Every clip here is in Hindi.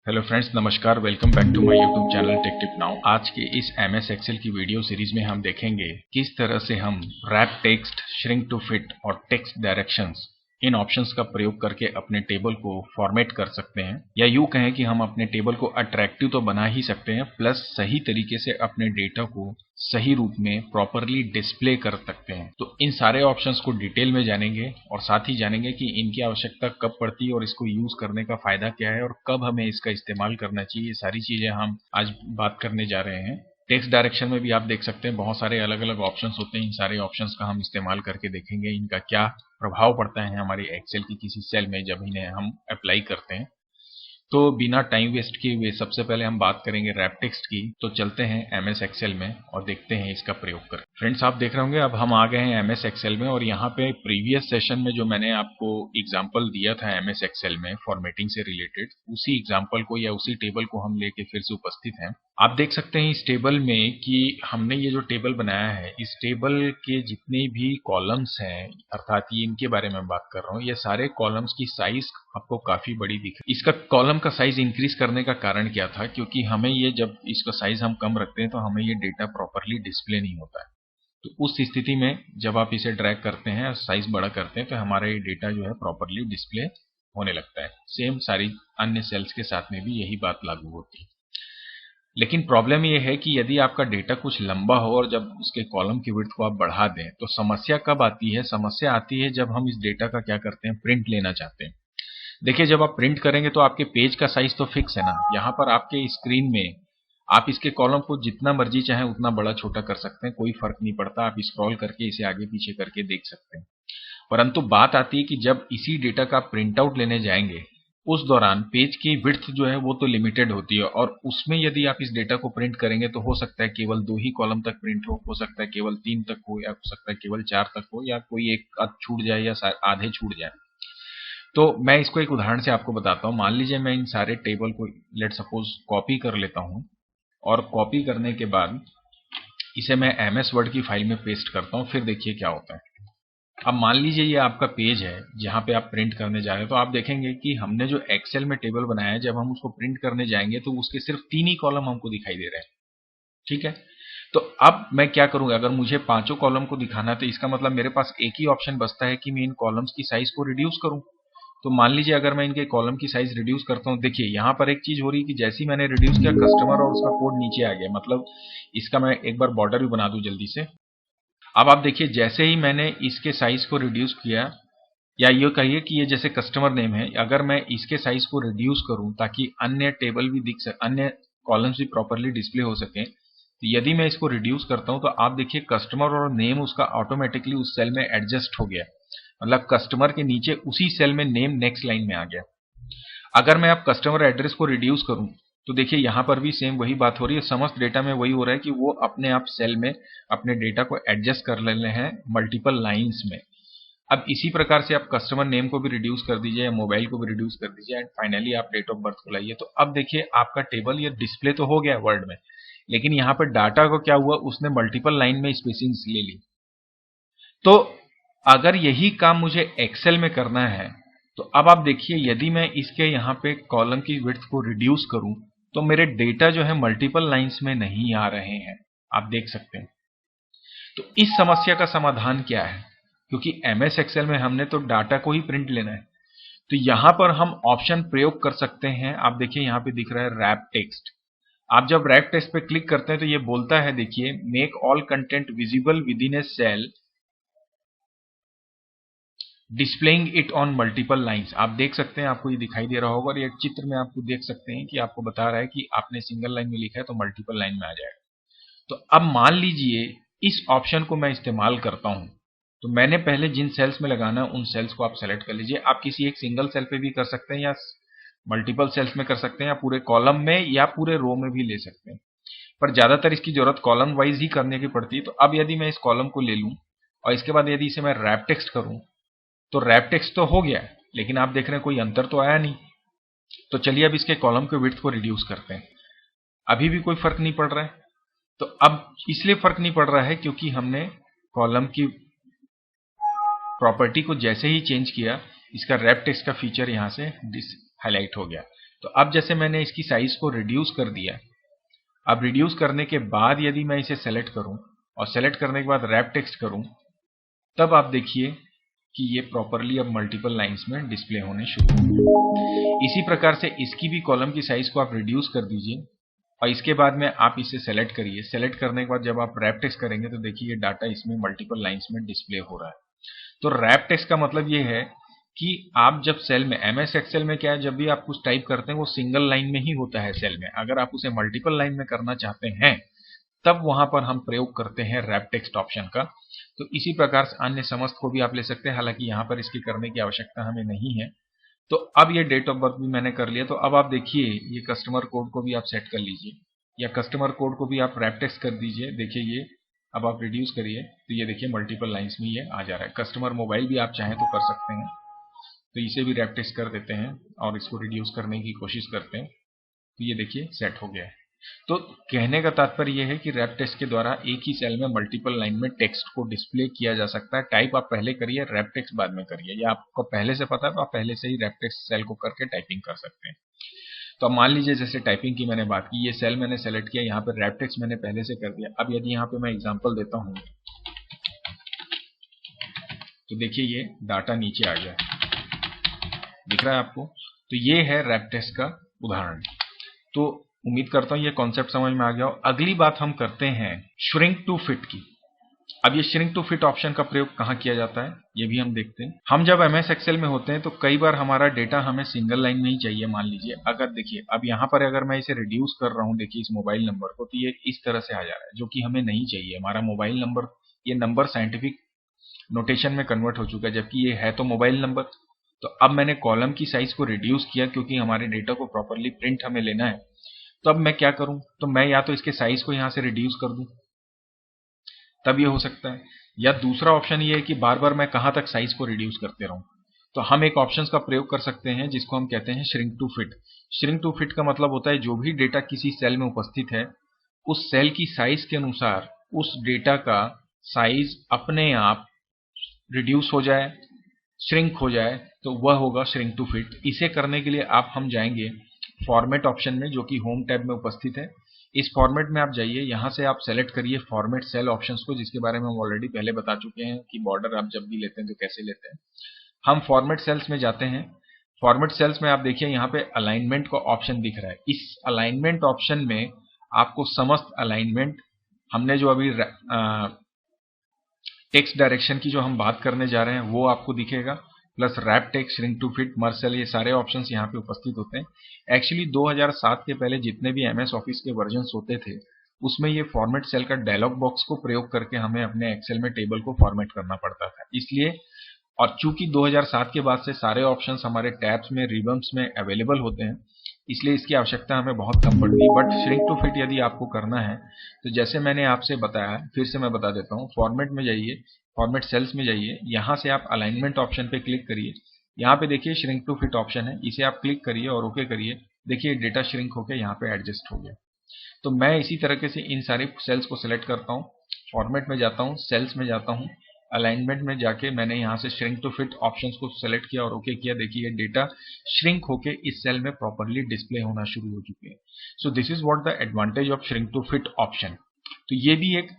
हेलो फ्रेंड्स, नमस्कार। Welcome back to my YouTube channel Tech Tip Now. आज के इस एमएस एक्सेल की वीडियो सीरीज में हम देखेंगे किस तरह से हम wrap text, shrink to fit और टेक्स्ट डायरेक्शंस इन ऑप्शंस का प्रयोग करके अपने टेबल को फॉर्मेट कर सकते हैं, या यूं कहें कि हम अपने टेबल को अट्रैक्टिव तो बना ही सकते हैं, प्लस सही तरीके से अपने डेटा को सही रूप में प्रॉपरली डिस्प्ले कर सकते हैं। तो इन सारे ऑप्शंस को डिटेल में जानेंगे और साथ ही जानेंगे कि इनकी आवश्यकता कब पड़ती है और इसको यूज करने का फायदा क्या है और कब हमें इसका इस्तेमाल करना चाहिए। ये सारी चीजें हम आज बात करने जा रहे हैं। टेक्स्ट डायरेक्शन में भी आप देख सकते हैं बहुत सारे अलग अलग ऑप्शंस होते हैं। इन सारे ऑप्शंस का हम इस्तेमाल करके देखेंगे इनका क्या प्रभाव पड़ता है हमारी एक्सेल की किसी सेल में जब इन्हें हम अप्लाई करते हैं। तो बिना टाइम वेस्ट किए हुए सबसे पहले हम बात करेंगे रैप टेक्स्ट की। तो चलते हैं एमएस एक्सेल में और देखते हैं इसका प्रयोग कर। फ्रेंड्स, आप देख रहे होंगे अब हम आ गए हैं एमएस एक्सेल में, और यहाँ पे प्रीवियस सेशन में जो मैंने आपको एग्जांपल दिया था एमएस एक्सेल में फॉर्मेटिंग से रिलेटेड, उसी एग्जांपल को या उसी टेबल को हम लेके फिर से उपस्थित हैं। आप देख सकते हैं इस टेबल में कि हमने ये जो टेबल बनाया है, इस टेबल के जितने भी कॉलम्स हैं, अर्थात ये इनके बारे में बात कर रहा हूँ, ये सारे कॉलम्स की साइज आपको काफी बड़ी दिख रही है। इसका कॉलम का साइज इंक्रीज करने का कारण क्या था? क्योंकि हमें ये जब इसका साइज हम कम रखते हैं तो हमें ये डेटा प्रॉपरली डिस्प्ले नहीं होता है। तो उस स्थिति में जब आप इसे ड्रैग करते हैं और साइज बड़ा करते हैं तो हमारा ये डेटा जो है प्रॉपरली डिस्प्ले होने लगता है। सेम सारी अन्य सेल्स के साथ में भी यही बात लागू होती है। लेकिन प्रॉब्लम ये है कि यदि आपका डेटा कुछ लंबा हो और जब उसके कॉलम की विड्थ को आप बढ़ा दें तो समस्या कब आती है? समस्या आती है जब हम इस डेटा का क्या करते हैं, प्रिंट लेना चाहते हैं। देखिए, जब आप प्रिंट करेंगे तो आपके पेज का साइज तो फिक्स है ना। यहाँ पर आपके स्क्रीन में आप इसके कॉलम को जितना मर्जी चाहे उतना बड़ा छोटा कर सकते हैं, कोई फर्क नहीं पड़ता। आप स्क्रॉल करके इसे आगे पीछे करके देख सकते हैं। परंतु बात आती है कि जब इसी डेटा का प्रिंट आउट लेने जाएंगे, उस दौरान पेज की विड्थ जो है वो तो लिमिटेड होती है, और उसमें यदि आप इस डेटा को प्रिंट करेंगे तो हो सकता है केवल 2 ही कॉलम तक प्रिंट हो सकता है केवल 3 तक हो, या हो सकता है केवल 4 तक हो, या कोई एक आध छूट जाए या आधे छूट जाए। तो मैं इसको एक उदाहरण से आपको बताता हूं। मान लीजिए मैं इन सारे टेबल को लेट सपोज कॉपी कर लेता हूं, और कॉपी करने के बाद इसे मैं एमएस वर्ड की फाइल में पेस्ट करता हूं। फिर देखिए क्या होता है। अब मान लीजिए ये आपका पेज है जहां पे आप प्रिंट करने जा रहे हैं। तो आप देखेंगे कि हमने जो एक्सेल में टेबल बनाया है, जब हम उसको प्रिंट करने जाएंगे तो उसके सिर्फ 3 ही कॉलम हमको दिखाई दे रहे हैं। ठीक है, तो अब मैं क्या करूंगा? अगर मुझे पांचों कॉलम को दिखाना है तो इसका मतलब मेरे पास एक ही ऑप्शन बचता है कि मैं इन कॉलम्स की साइज को रिड्यूस करूं। तो मान लीजिए अगर मैं इनके कॉलम की साइज रिड्यूस करता हूं, देखिए यहां पर एक चीज हो रही है कि जैसे ही मैंने रिड्यूस किया, कस्टमर और उसका कोड नीचे आ गया। मतलब इसका मैं एक बार बॉर्डर भी बना दूं जल्दी से। अब आप देखिए, जैसे ही मैंने इसके साइज को रिड्यूस किया, या ये कहिए कि ये जैसे कस्टमर नेम है, अगर मैं इसके साइज को रिड्यूस करूं ताकि अन्य टेबल भी दिख सके, अन्य कॉलम्स भी प्रॉपरली डिस्प्ले हो सके, तो यदि मैं इसको रिड्यूस करता हूं तो आप देखिए कस्टमर और नेम उसका ऑटोमेटिकली उस सेल में एडजस्ट हो गया। मतलब कस्टमर के नीचे उसी सेल में नेम नेक्स्ट लाइन में आ गया। अगर मैं अब कस्टमर एड्रेस को रिड्यूस करूं तो देखिए यहां पर भी सेम वही बात हो रही है। समस्त डेटा में वही हो रहा है कि वो अपने आप सेल में अपने डेटा को एडजस्ट कर ले रहे हैं मल्टीपल लाइंस में। अब इसी प्रकार से आप कस्टमर नेम को भी रिड्यूस कर दीजिए या मोबाइल को भी रिड्यूस कर दीजिए, एंड फाइनली आप डेट ऑफ बर्थ को लाइए। तो अब देखिए आपका टेबल ये डिस्प्ले तो हो गया वर्ड में, लेकिन यहाँ पर डाटा को क्या हुआ, उसने मल्टीपल लाइन में स्पेसिंग्स ले ली। तो अगर यही काम मुझे एक्सेल में करना है तो अब आप देखिए, यदि मैं इसके यहाँ पे कॉलम की विड्थ को रिड्यूस करूं तो मेरे डेटा जो है मल्टीपल लाइंस में नहीं आ रहे हैं। आप देख सकते हैं। तो इस समस्या का समाधान क्या है? क्योंकि एमएस एक्सेल में हमने तो डाटा को ही प्रिंट लेना है, तो यहां पर हम ऑप्शन प्रयोग कर सकते हैं। आप देखिए यहां पे दिख रहा है रैप टेक्स्ट। आप जब रैप टेक्स्ट पे क्लिक करते हैं तो ये बोलता है, देखिए, make all content visible within a cell displaying it on multiple lines. आप देख सकते हैं, आपको ये दिखाई दे रहा होगा, और ये चित्र में आपको देख सकते हैं कि आपको बता रहा है कि आपने सिंगल लाइन में लिखा है तो मल्टीपल लाइन में आ जाएगा। तो अब मान लीजिए इस ऑप्शन को मैं इस्तेमाल करता हूं, तो मैंने पहले जिन सेल्स में लगाना है उन सेल्स को आप सेलेक्ट कर लीजिए। आप किसी एक सिंगल सेल पे भी कर सकते हैं, या मल्टीपल सेल्स में कर सकते हैं, या पूरे कॉलम में या पूरे रो में भी ले सकते हैं। पर ज्यादातर इसकी जरूरत कॉलम वाइज ही करने की पड़ती है। तो अब यदि मैं इस कॉलम को ले लूं और इसके बाद यदि इसे मैं रैप टेक्स्ट करूं तो रैप टेक्स्ट तो हो गया, लेकिन आप देख रहे हैं कोई अंतर तो आया नहीं। तो चलिए अब इसके कॉलम के विड्थ को रिड्यूस करते हैं। अभी भी कोई फर्क नहीं पड़ रहा है। तो अब इसलिए फर्क नहीं पड़ रहा है क्योंकि हमने कॉलम की प्रॉपर्टी को जैसे ही चेंज किया, इसका रैप टेक्स्ट का फीचर यहां से हाईलाइट हो गया। तो अब जैसे मैंने इसकी साइज को रिड्यूस कर दिया, अब रिड्यूस करने के बाद यदि मैं इसे सेलेक्ट करूं और सेलेक्ट करने के बाद रैप टेक्स्ट करूं, तब आप देखिए कि ये प्रॉपरली अब मल्टीपल लाइंस में डिस्प्ले होने शुरू होंगे। इसी प्रकार से इसकी भी कॉलम की साइज को आप रिड्यूस कर दीजिए और इसके बाद में आप इसे सेलेक्ट करिए। सेलेक्ट करने के बाद जब आप रैप टेक्स्ट करेंगे तो देखिए ये डाटा इसमें मल्टीपल लाइंस में डिस्प्ले हो रहा है। तो रैप टेक्स्ट का मतलब ये है कि आप जब सेल में, एमएस एक्सेल में क्या है, जब भी आप कुछ टाइप करते हैं वो सिंगल लाइन में ही होता है सेल में। अगर आप उसे मल्टीपल लाइन में करना चाहते हैं तब वहां पर हम प्रयोग करते हैं रैप टेक्स्ट ऑप्शन का। तो इसी प्रकार से अन्य समस्त को भी आप ले सकते हैं, हालांकि यहां पर इसकी करने की आवश्यकता हमें नहीं है। तो अब ये डेट ऑफ बर्थ भी मैंने कर लिया। तो अब आप देखिए ये कस्टमर कोड को भी आप सेट कर लीजिए या कस्टमर कोड को भी आप रैप टेक्स्ट कर दीजिए। देखिए ये अब आप रिड्यूस करिए तो ये देखिए मल्टीपल लाइंस में ये आ जा रहा है। कस्टमर मोबाइल भी आप चाहें तो कर सकते हैं, तो इसे भी रैप टेक्स्ट कर देते हैं और इसको रिड्यूस करने की कोशिश करते हैं, तो ये देखिए सेट हो गया है। तो कहने का तात्पर्य यह है कि रैप टेक्स्ट के द्वारा एक ही सेल में मल्टीपल लाइन में टेक्स्ट को डिस्प्ले किया जा सकता है। टाइप आप पहले करिए, रैप टेक्स्ट बाद में करिए, या आपको पहले से पता है तो आप पहले से ही रैप टेक्स्ट सेल को करके टाइपिंग कर सकते हैं। तो अब मान लीजिए जैसे टाइपिंग की मैंने बात की, ये सेल मैंने सेलेक्ट किया, यहाँ पर रैप टेक्स्ट मैंने पहले से कर दिया। अब यदि यहाँ पे मैं एग्जांपल देता हूँ तो देखिए ये डाटा नीचे आ गया, दिख रहा है आपको। तो ये है रैप टेक्स्ट का उदाहरण। तो उम्मीद करता हूं ये कॉन्सेप्ट समझ में आ गया हो। अगली बात हम करते हैं श्रिंक टू फिट की। अब ये श्रिंक टू फिट ऑप्शन का प्रयोग कहां किया जाता है ये भी हम देखते हैं। हम जब एमएस एक्सेल में होते हैं तो कई बार हमारा डेटा हमें सिंगल लाइन में ही चाहिए। मान लीजिए अगर देखिए अब यहां पर अगर मैं इसे रिड्यूस कर रहा हूं, देखिए इस मोबाइल नंबर को, तो ये इस तरह से आ जा रहा है, जो कि हमें नहीं चाहिए। हमारा मोबाइल नंबर, ये नंबर साइंटिफिक नोटेशन में कन्वर्ट हो चुका है, जबकि ये है तो मोबाइल नंबर। तो अब मैंने कॉलम की साइज को रिड्यूस किया क्योंकि हमारे डेटा को प्रॉपरली प्रिंट हमें लेना है। तो अब मैं क्या करूं, तो मैं या तो इसके साइज को यहां से रिड्यूस कर दूं, तब ये हो सकता है, या दूसरा ऑप्शन ये है कि बार बार मैं कहां तक साइज को रिड्यूस करते रहूं। तो हम एक ऑप्शन का प्रयोग कर सकते हैं जिसको हम कहते हैं shrink to fit. Shrink to fit का मतलब होता है जो भी डेटा किसी सेल में उपस्थित है उस सेल की साइज के अनुसार उस डेटा का साइज अपने आप रिड्यूस हो जाए, श्रिंक हो जाए, तो वह होगा श्रिंक टू फिट। इसे करने के लिए हम जाएंगे फॉर्मेट ऑप्शन में, जो कि होम टैब में उपस्थित है। इस फॉर्मेट में आप जाइए, यहां से आप सेलेक्ट करिए फॉर्मेट सेल ऑप्शंस को, जिसके बारे में हम ऑलरेडी पहले बता चुके हैं कि बॉर्डर आप जब भी लेते हैं तो कैसे लेते हैं। हम फॉर्मेट सेल्स में जाते हैं। फॉर्मेट सेल्स में आप देखिए यहाँ पे अलाइनमेंट का ऑप्शन दिख रहा है। इस अलाइनमेंट ऑप्शन में आपको समस्त अलाइनमेंट, हमने जो अभी टेक्स्ट डायरेक्शन की जो हम बात करने जा रहे हैं वो आपको दिखेगा, plus wrap text, shrink to fit, merge cell, ये सारे ऑप्शंस यहाँ पे उपस्थित होते हैं। एक्चुअली 2007 के पहले जितने भी एमएस ऑफिस के वर्जन्स होते थे उसमें ये फॉर्मेट सेल का डायलॉग बॉक्स को प्रयोग करके हमें अपने एक्सेल में टेबल को फॉर्मेट करना पड़ता था। इसलिए, और चूंकि 2007 के बाद से सारे ऑप्शंस हमारे टैब्स में, रिबम्स में अवेलेबल होते हैं, इसलिए इसकी आवश्यकता हमें बहुत कम पड़ती है। बट श्रिंक टू फिट यदि आपको करना है तो जैसे मैंने आपसे बताया, फिर से मैं बता देता हूँ, फॉर्मेट में जाइए, फॉर्मेट सेल्स में जाइए, यहां से आप अलाइनमेंट ऑप्शन पे क्लिक करिए। यहाँ पे देखिए श्रिंक टू फिट ऑप्शन है, इसे आप क्लिक करिए और ओके करिए। देखिए डेटा श्रिंक होकर यहाँ पे एडजस्ट हो गया। तो मैं इसी तरीके से इन सारे सेल्स को सिलेक्ट करता हूँ, फॉर्मेट में जाता हूँ, सेल्स में जाता हूँ, अलाइनमेंट में जाके मैंने यहाँ से श्रिंक टू फिट ऑप्शंस को सिलेक्ट किया और ओके किया। देखिए डेटा श्रिंक होके इस सेल में प्रॉपरली डिस्प्ले होना शुरू हो चुके हैं। So this is what the advantage of shrink to fit option. तो ये भी एक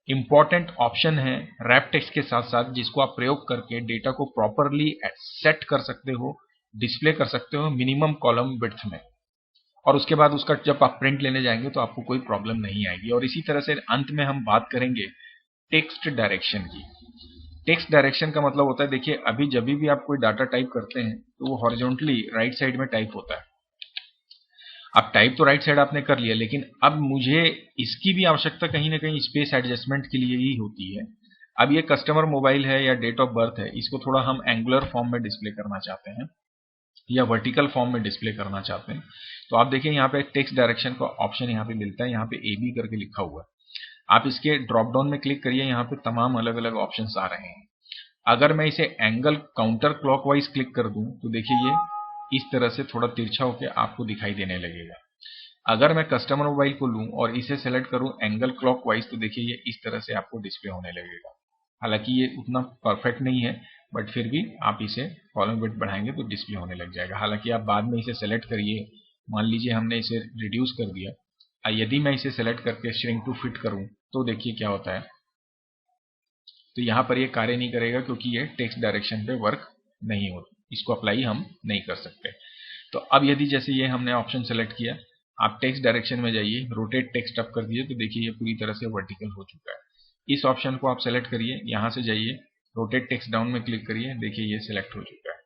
इंपॉर्टेंट ऑप्शन है रैप टेक्स्ट के साथ साथ, जिसको आप प्रयोग करके डेटा को प्रॉपरली सेट कर सकते हो, डिस्प्ले कर सकते हो मिनिमम कॉलम विड्थ में, और उसके बाद उसका जब आप प्रिंट लेने जाएंगे तो आपको कोई प्रॉब्लम नहीं आएगी। और इसी तरह से अंत में हम बात करेंगे टेक्स्ट डायरेक्शन की। टेक्स्ट डायरेक्शन का मतलब होता है, देखिए अभी जब भी आप कोई डाटा टाइप करते हैं तो वो हॉरिजॉन्टली राइट साइड में टाइप होता है। अब टाइप तो राइट साइड आपने कर लिया, लेकिन अब मुझे इसकी भी आवश्यकता कहीं ना कहीं स्पेस एडजस्टमेंट के लिए ही होती है। अब ये कस्टमर मोबाइल है या डेट ऑफ बर्थ है, इसको थोड़ा हम एंगुलर फॉर्म में डिस्प्ले करना चाहते हैं या वर्टिकल फॉर्म में डिस्प्ले करना चाहते हैं। तो आप देखिए यहाँ पे टेक्स्ट डायरेक्शन का ऑप्शन यहाँ पे मिलता है, यहाँ पे AB करके लिखा हुआ है। आप इसके ड्रॉप डाउन में क्लिक करिए, यहाँ पे तमाम अलग अलग ऑप्शंस आ रहे हैं। अगर मैं इसे एंगल काउंटर क्लॉकवाइज क्लिक कर दूं तो देखिए ये इस तरह से थोड़ा तिरछा होकर आपको दिखाई देने लगेगा। अगर मैं कस्टमर मोबाइल को लूं और इसे सेलेक्ट करूं एंगल क्लॉकवाइज तो देखिए ये इस तरह से आपको डिस्प्ले होने लगेगा। हालांकि ये उतना परफेक्ट नहीं है, बट फिर भी आप इसे कॉलम विड्थ बढ़ाएंगे तो डिस्प्ले होने लग जाएगा। हालांकि आप बाद में इसे सेलेक्ट करिए मान लीजिए हमने इसे रिड्यूस कर दिया, यदि मैं इसे सेलेक्ट करके श्रिंक टू फिट करूं तो देखिए क्या होता है। तो यहाँ पर ये कार्य नहीं करेगा क्योंकि ये टेक्स्ट डायरेक्शन पे वर्क नहीं होता, इसको अप्लाई हम नहीं कर सकते। तो अब यदि जैसे ये हमने ऑप्शन सेलेक्ट किया, आप टेक्स्ट डायरेक्शन में जाइए, रोटेट टेक्स्ट अप कर दिए, तो देखिए ये पूरी तरह से वर्टिकल हो चुका है। इस ऑप्शन को आप सेलेक्ट करिए, यहाँ से जाइए, रोटेट टेक्स्ट डाउन में क्लिक करिए, देखिए ये सिलेक्ट हो चुका है।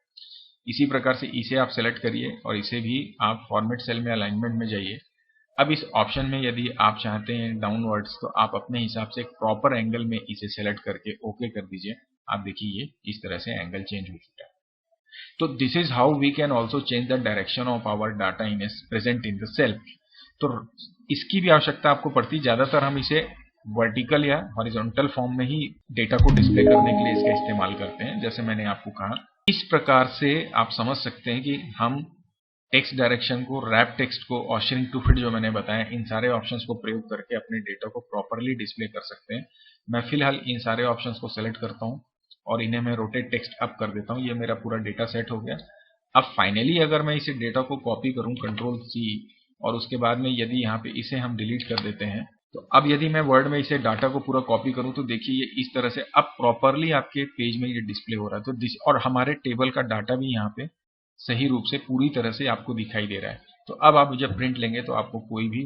इसी प्रकार से इसे आप सेलेक्ट करिए और इसे भी आप फॉर्मेट सेल में अलाइनमेंट में जाइए। अब इस ऑप्शन में यदि आप चाहते हैं डाउनवर्ड्स, तो आप अपने हिसाब से एक प्रॉपर एंगल में इसे सेलेक्ट करके ओके कर दीजिए। आप देखिए ये इस तरह से एंगल चेंज हो चुका है। तो this is how we can also change the direction of our data in present in the cell. तो इसकी भी आवश्यकता आपको पड़ती, ज्यादातर हम इसे वर्टिकल या हॉरिजॉन्टल फॉर्म में ही डेटा को डिस्प्ले करने के लिए इसका इस्तेमाल करते हैं, जैसे मैंने आपको कहा। इस प्रकार से आप समझ सकते हैं कि हम टेक्स्ट डायरेक्शन को, रैप टेक्स्ट को और श्रिंक टू फिट जो मैंने बताया, इन सारे ऑप्शंस को प्रयोग करके अपने डेटा को प्रॉपरली डिस्प्ले कर सकते हैं। मैं फिलहाल इन सारे ऑप्शंस को सेलेक्ट करता हूं और इन्हें मैं रोटेट टेक्स्ट अप कर देता हूं। ये मेरा पूरा डेटा सेट हो गया। अब फाइनली अगर मैं इसे डेटा को कॉपी करूं कंट्रोल C, और उसके बाद में यदि यहाँ पे इसे हम डिलीट कर देते हैं, तो अब यदि मैं वर्ड में इसे डाटा को पूरा कॉपी करूं तो देखिए ये इस तरह से अब प्रॉपरली आपके पेज में ये डिस्प्ले हो रहा है। तो और हमारे टेबल का डाटा भी यहाँ पे सही रूप से पूरी तरह से आपको दिखाई दे रहा है। तो अब आप जब प्रिंट लेंगे तो आपको कोई भी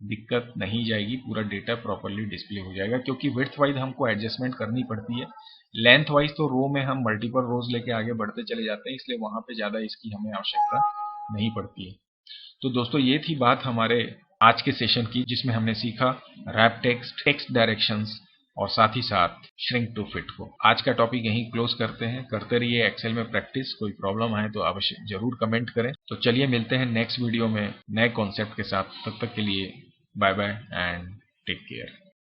दिक्कत नहीं जाएगी, पूरा डेटा प्रॉपरली डिस्प्ले हो जाएगा। क्योंकि विड्थ वाइज हमको एडजस्टमेंट करनी पड़ती है, लेंथ वाइज तो रो में हम मल्टीपल रोज लेके आगे बढ़ते चले जाते हैं, इसलिए वहां पे ज्यादा इसकी हमें आवश्यकता नहीं पड़ती है। तो दोस्तों ये थी बात हमारे आज के सेशन की, जिसमें हमने सीखा रैप टेक्स्ट, टेक्स्ट डायरेक्शंस और साथ ही साथ श्रिंक टू फिट को। आज का टॉपिक यहीं क्लोज करते हैं। करते रहिए एक्सेल में प्रैक्टिस। कोई प्रॉब्लम आए तो अवश्य जरूर कमेंट करें। तो चलिए मिलते हैं नेक्स्ट वीडियो में नए कॉन्सेप्ट के साथ। तब तक के लिए bye bye and take care.